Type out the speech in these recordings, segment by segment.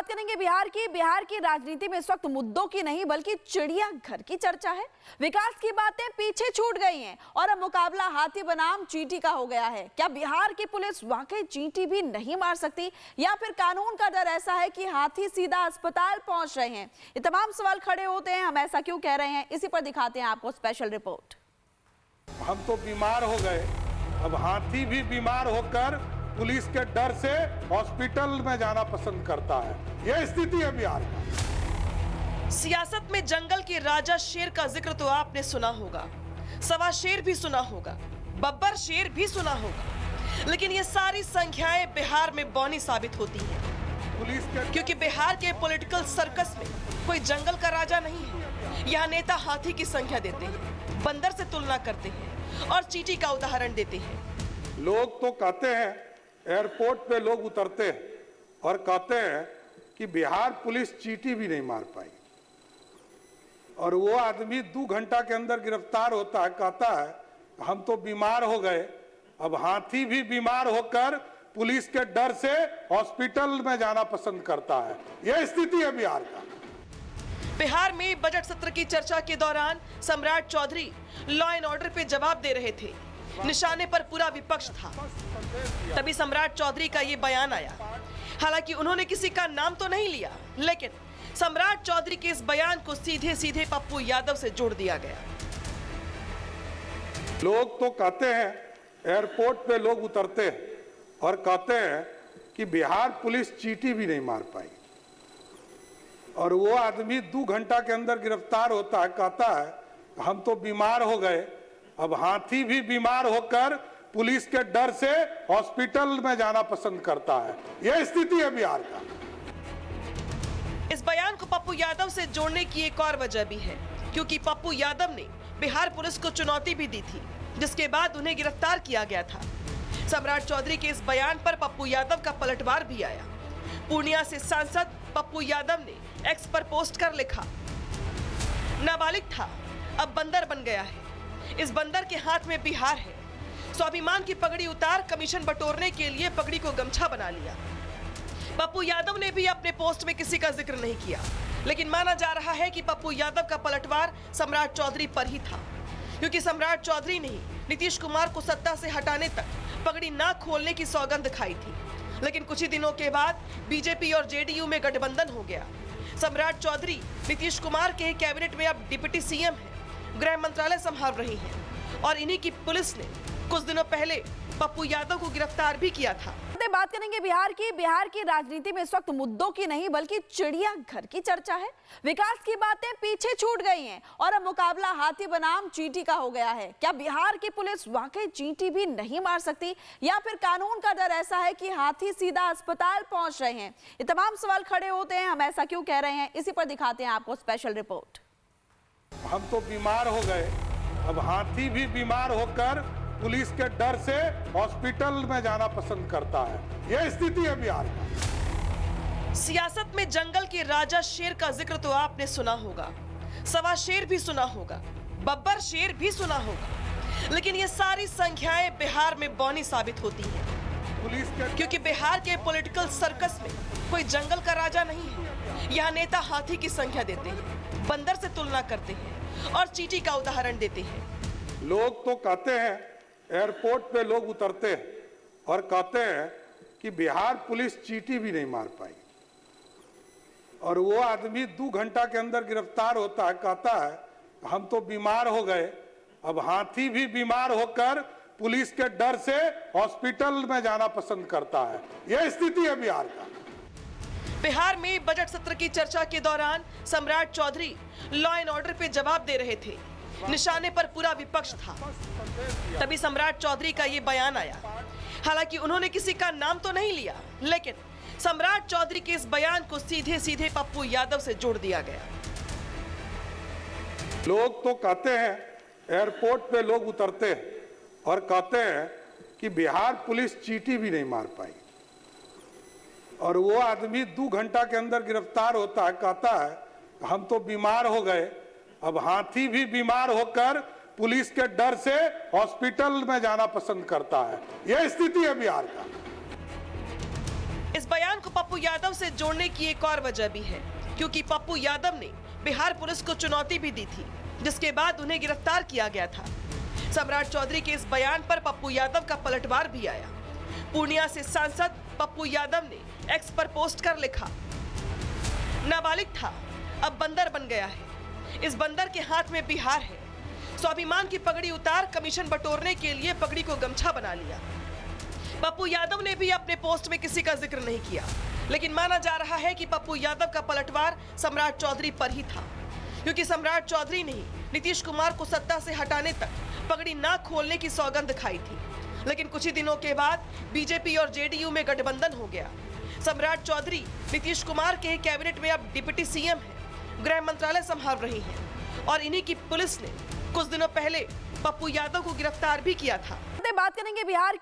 बात करेंगे बिहार की राजनीति में इस वक्त मुद्दों की नहीं बल्कि चिड़ियाघर की चर्चा है। विकास की बातें पीछे छूट गई हैं और अब मुकाबला हाथी बनाम चींटी का हो गया है। क्या बिहार की पुलिस वाकई चींटी भी नहीं मार सकती या फिर कानून का डर ऐसा है कि हाथी सीधा अस्पताल पहुंच रहे हैं? ये तमाम सवाल खड़े होते हैं, हम ऐसा क्यों कह रहे हैं, इसी पर दिखाते हैं आपको स्पेशल रिपोर्ट। हम तो बीमार हो गए, अब हाथी भी बीमार होकर पुलिस के डर से हॉस्पिटल में जाना पसंद करता है। यह स्थिति है बिहार का। सियासत में जंगल के राजा शेर का जिक्र तो आपने सुना होगा, सवा शेर भी सुना होगा, बब्बर शेर भी सुना होगा, लेकिन ये सारी संख्याएं बिहार में बौनी साबित होती हैं। पुलिस के क्योंकि बिहार के पॉलिटिकल सर्कस में कोई जंगल का राजा नहीं है। यहाँ नेता हाथी की संख्या देते हैं, बंदर से तुलना करते हैं और चींटी का उदाहरण देते हैं। लोग तो कहते हैं, एयरपोर्ट पे लोग उतरते हैं और कहते हैं कि बिहार पुलिस चींटी भी नहीं मार पाई, और वो आदमी 2 घंटा के अंदर गिरफ्तार होता है, कहता है हम तो बीमार हो गए, अब हाथी भी बीमार होकर पुलिस के डर से हॉस्पिटल में जाना पसंद करता है। यह स्थिति है बिहार का। बिहार में बजट सत्र की चर्चा के दौरान सम्राट चौधरी लॉ एंड ऑर्डर पे जवाब दे रहे थे। निशाने पर पूरा विपक्ष था। तभी सम्राट चौधरी का ये बयान आया। हालांकि उन्होंने किसी का नाम तो नहीं लिया, लेकिन सम्राट चौधरी के इस बयान को सीधे सीधे पप्पू यादव से जोड़ दिया गया। लोग तो कहते हैं, एयरपोर्ट पे लोग उतरते हैं और कहते हैं कि बिहार पुलिस चींटी भी नहीं मार पाई, और वो आदमी 2 घंटा के अंदर गिरफ्तार होता है, कहता है हम तो बीमार हो गए, अब हाथी भी बीमार होकर पुलिस के डर से हॉस्पिटल में जाना पसंद करता है। यह स्थिति है बिहार का। इस बयान को पप्पू यादव से जोड़ने की एक और वजह भी है, क्योंकि पप्पू यादव ने बिहार पुलिस को चुनौती भी दी थी, जिसके बाद उन्हें गिरफ्तार किया गया था। सम्राट चौधरी के इस बयान पर पप्पू यादव का पलटवार भी आया। पूर्णिया से सांसद पप्पू यादव ने एक्स पर पोस्ट कर लिखा, नाबालिग था अब बंदर बन गया है, इस बंदर के हाथ में बिहार है। स्वाभिमान की पगड़ी उतार कमीशन बटोरने के लिए पगड़ी को गमछा बना लिया। पप्पू यादव ने भी अपने पोस्ट में किसी का जिक्र नहीं किया, लेकिन माना जा रहा है कि पप्पू यादव का पलटवार सम्राट चौधरी पर ही था, क्योंकि सम्राट चौधरी ने नीतीश कुमार को सत्ता से हटाने तक पगड़ी ना खोलने की सौगंध खाई थी। लेकिन कुछ ही दिनों के बाद बीजेपी और जेडीयू में गठबंधन हो गया। सम्राट चौधरी नीतीश कुमार के कैबिनेट में अब डिप्टी सीएम है, गृह मंत्रालय संभाल रही हैं, और इन्हीं की पुलिस ने कुछ दिनों पहले पप्पू यादव को गिरफ्तार भी किया था। बात करेंगे बिहार की राजनीति में इस वक्त मुद्दों की नहीं बल्कि चिड़ियाघर की चर्चा है। विकास की बातें पीछे छूट गई हैं और अब मुकाबला हाथी बनाम चींटी का हो गया है। क्या बिहार की पुलिस वाकई चींटी भी नहीं मार सकती या फिर कानून का डर ऐसा है कि हाथी सीधा अस्पताल पहुंच रहे हैं? ये तमाम सवाल खड़े होते हैं, हम ऐसा क्यों कह रहे हैं, इसी पर दिखाते हैं आपको स्पेशल रिपोर्ट। हम तो बीमार हो गए, अब हाथी भी बीमार होकर पुलिस के डर से हॉस्पिटल में जाना पसंद करता है। यह स्थिति है बिहार का। सियासत में जंगल के राजा शेर का जिक्र तो आपने सुना होगा, सवा शेर भी सुना होगा, बब्बर शेर भी सुना होगा, लेकिन ये सारी संख्याएं बिहार में बौनी साबित होती हैं। पुलिस के क्योंकि बिहार के पॉलिटिकल सर्कस में कोई जंगल का राजा नहीं है। यहाँ नेता हाथी की संख्या देते हैं, बंदर से तुलना करते हैं और चींटी का उदाहरण देते हैं। लोग तो कहते हैं, एयरपोर्ट पे लोग उतरते हैं और कहते हैं कि बिहार पुलिस चींटी भी नहीं मार पाई, और वो आदमी 2 घंटा के अंदर गिरफ्तार होता है, कहता है हम तो बीमार हो गए, अब हाथी भी बीमार होकर पुलिस के डर से हॉस्पिटल में जाना पसंद करता है। यह स्थिति है बिहार का। बिहार में बजट सत्र की चर्चा के दौरान सम्राट चौधरी लॉ एंड ऑर्डर पे जवाब दे रहे थे। निशाने पर पूरा विपक्ष था। तभी सम्राट चौधरी का ये बयान आया। हालांकि उन्होंने किसी का नाम तो नहीं लिया, लेकिन सम्राट चौधरी के इस बयान को सीधे सीधे पप्पू यादव से जोड़ दिया गया। लोग तो कहते हैं, एयरपोर्ट पे लोग उतरते हैं और कहते हैं कि बिहार पुलिस चींटी भी नहीं मार पाई, और वो आदमी 2 घंटा के अंदर गिरफ्तार होता है, कहता है हम तो बीमार हो गए, अब हाथी भी बीमार होकर पुलिस के डर से हॉस्पिटल में जाना पसंद करता है। यह स्थिति है बिहार का। इस बयान को पप्पू यादव से जोड़ने की एक और वजह भी है, क्योंकि पप्पू यादव ने बिहार पुलिस को चुनौती भी दी थी, जिसके बाद उन्हें गिरफ्तार किया गया था। सम्राट चौधरी के इस बयान पर पप्पू यादव का पलटवार भी आया। पूर्णिया से सांसद पप्पू यादव ने एक्स पर पोस्ट कर लिखा, नाबालिग था, अब बंदर बन गया है। इस बंदर के हाथ में बिहार है। स्वाभिमान की पगड़ी उतार कमीशन बटोरने के लिए पगड़ी को गमछा बना लिया। पप्पू यादव ने भी अपने पोस्ट में किसी का जिक्र नहीं किया, लेकिन माना जा रहा है कि पप्पू यादव का पलटवार सम्राट चौधरी पर ही था, क्योंकि सम्राट चौधरी ने नीतीश कुमार को सत्ता से हटाने तक पगड़ी ना खोलने की सौगंध खाई थी। लेकिन कुछ ही दिनों के बाद बीजेपी और जेडीयू में गठबंधन हो गया। सम्राट चौधरी नीतीश कुमार के कैबिनेट में अब डिप्टी सीएम हैं, गृह मंत्रालय संभाल रही हैं और इन्हीं की पुलिस ने कुछ दिनों पहले पप्पू यादव को गिरफ्तार भी किया था। बात करेंगे बिहार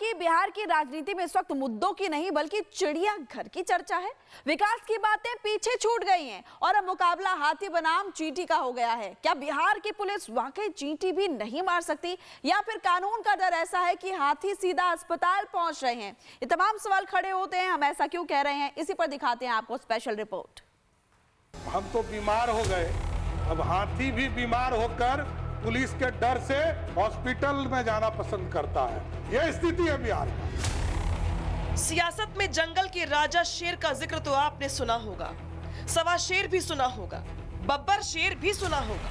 की राजनीति में इस वक्त मुद्दों की नहीं बल्कि चिड़ियाघर की चर्चा है। विकास की बातें पीछे छूट गई हैं और अब मुकाबला हाथी बनाम चींटी का हो गया है। क्या बिहार की पुलिस वाकई चींटी भी नहीं मार सकती, या फिर कानून का डर ऐसा है कि हाथी सीधा अस्पताल पहुंच रहे हैं? ये तमाम सवाल खड़े होते हैं। हम ऐसा क्यों कह रहे हैं, इसी पर दिखाते हैं आपको स्पेशल रिपोर्ट। हम तो बीमार हो गए, अब हाथी भी बीमार होकर पुलिस के डर से हॉस्पिटल में जाना पसंद करता है। यह स्थिति है बिहार का। सियासत में जंगल के राजा शेर का जिक्र तो आपने सुना होगा, सवा शेर भी सुना होगा, बब्बर शेर भी सुना होगा,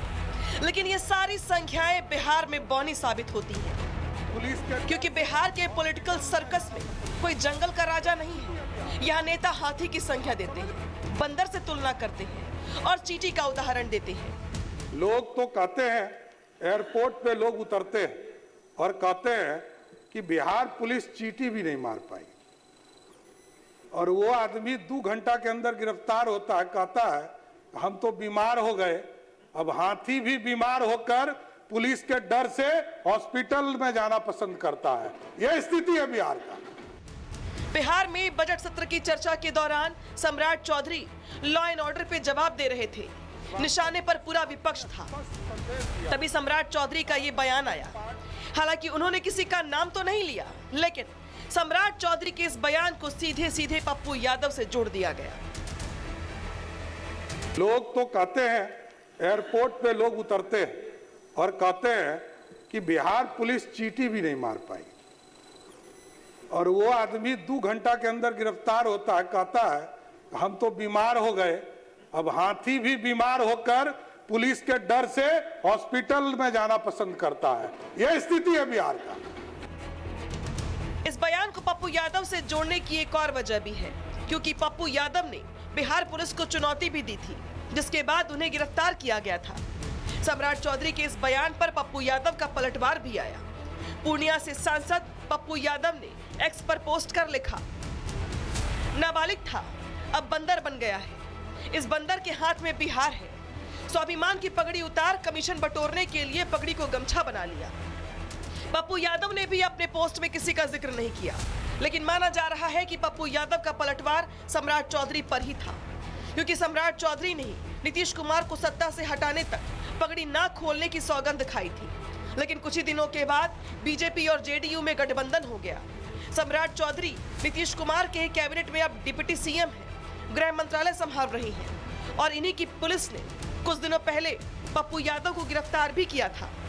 लेकिन ये सारी संख्याएं बिहार में बौनी साबित होती हैं, पुलिस के क्योंकि बिहार के पॉलिटिकल सर्कस में कोई जंगल का राजा नहीं है। यहाँ नेता हाथी की संख्या देते हैं, बंदर से तुलना करते हैं और चींटी का उदाहरण देते हैं। लोग तो कहते हैं, एयरपोर्ट पे लोग उतरते हैं और कहते हैं कि बिहार पुलिस चींटी भी नहीं मार पाई, और वो आदमी 2 घंटा के अंदर गिरफ्तार होता है, कहता है हम तो बीमार हो गए, अब हाथी भी बीमार होकर पुलिस के डर से हॉस्पिटल में जाना पसंद करता है। यह स्थिति है बिहार का। बिहार में बजट सत्र की चर्चा के दौरान सम्राट चौधरी लॉ एंड ऑर्डर पे जवाब दे रहे थे। निशाने पर पूरा विपक्ष था। तभी सम्राट चौधरी का ये बयान आया। हालांकि उन्होंने किसी का नाम तो नहीं लिया, लेकिन सम्राट चौधरी के इस बयान को सीधे सीधे पप्पू यादव से जोड़ दिया गया। लोग तो कहते हैं, एयरपोर्ट पे लोग उतरते हैं और कहते हैं कि बिहार पुलिस चींटी भी नहीं मार पाई, और वो आदमी 2 घंटा के अंदर गिरफ्तार होता है, कहता है हम तो बीमार हो गए, अब हाथी भी बीमार होकर पुलिस के डर से हॉस्पिटल में जाना पसंद करता है। यह स्थिति है बिहार का। इस बयान को पप्पू यादव से जोड़ने की एक और वजह भी है, क्योंकि पप्पू यादव ने बिहार पुलिस को चुनौती भी दी थी, जिसके बाद उन्हें गिरफ्तार किया गया था। सम्राट चौधरी के इस बयान पर पप्पू यादव का पलटवार भी आया। पूर्णिया से सांसद पप्पू यादव ने एक्स पर पोस्ट कर लिखा, नाबालिग था, अब बंदर बन गया है। इस बंदर के हाथ में बिहार है। स्वाभिमान की पगड़ी उतार कमीशन बटोरने के लिए पगड़ी को गमछा बना लिया। पप्पू यादव ने भी अपने पोस्ट में किसी का जिक्र नहीं किया, लेकिन माना जा रहा है कि पप्पू यादव का पलटवार सम्राट चौधरी पर ही था, क्योंकि सम्राट चौधरी ने नीतीश कुमार को सत्ता से हटाने तक पगड़ी ना खोलने की सौगंध खाई थी। लेकिन कुछ ही दिनों के बाद बीजेपी और जेडीयू में गठबंधन हो गया। सम्राट चौधरी नीतीश कुमार के कैबिनेट में अब डिप्टी सीएम हैं, गृह मंत्रालय संभाल रही हैं और इन्हीं की पुलिस ने कुछ दिनों पहले पप्पू यादव को गिरफ्तार भी किया था।